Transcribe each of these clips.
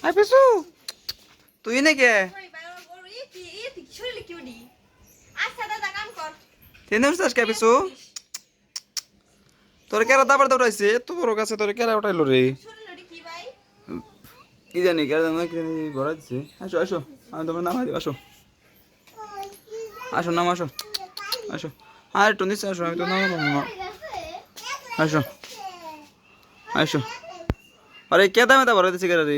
I পেছু তুই নাকি তেনে উঠছিস কে পেছু তোর কেরা দাবার দৌড়াইছে এত বড় গাছে তোর কেরা উঠাইলো রে কি জানি কেরা জানি কি জানি ভরা দিছে আসো আসো আমি তোমার নাম আসো আসো নাম আসো আসো আর একটু নিচে আসো আমি তো নাম আসো আসো আরে কে দামে দা ভরা দিছে কেরা রে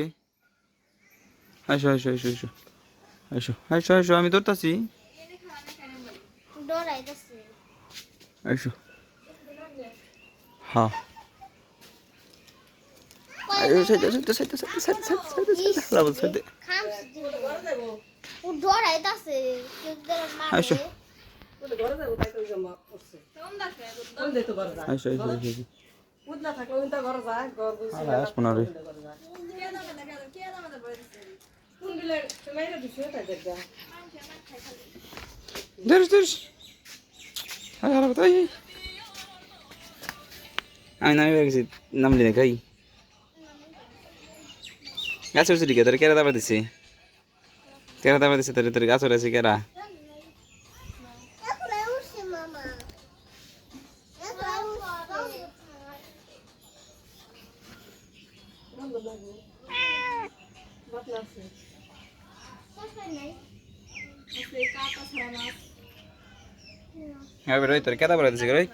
আসো আসো আসো আসো আসো আসো আসো আমি ধরতাছি আসো হ্যাঁ আরে সাইডে সাইডে সাইডে সাইডে সাইডে সাইডে সাইডে লাভ সাইডে আসো আসো আসো আসো বুদলা থাকলে ওইটা ঘর যায় ঘর বুঝছি আরে আসবো না রে কোন দিলে মেরে দিছে এটা দেখবা ধরিস ধরিস আরে আরে তাই আমি নামি গেছি নামলি না খাই গাছ উঠছে দিকে তোর কেরা দাবা দিছে তোর তোর গাছ উঠেছে কেরা হ্যাঁ বেরোয় তোর কেদা বেড়াইতেছে রই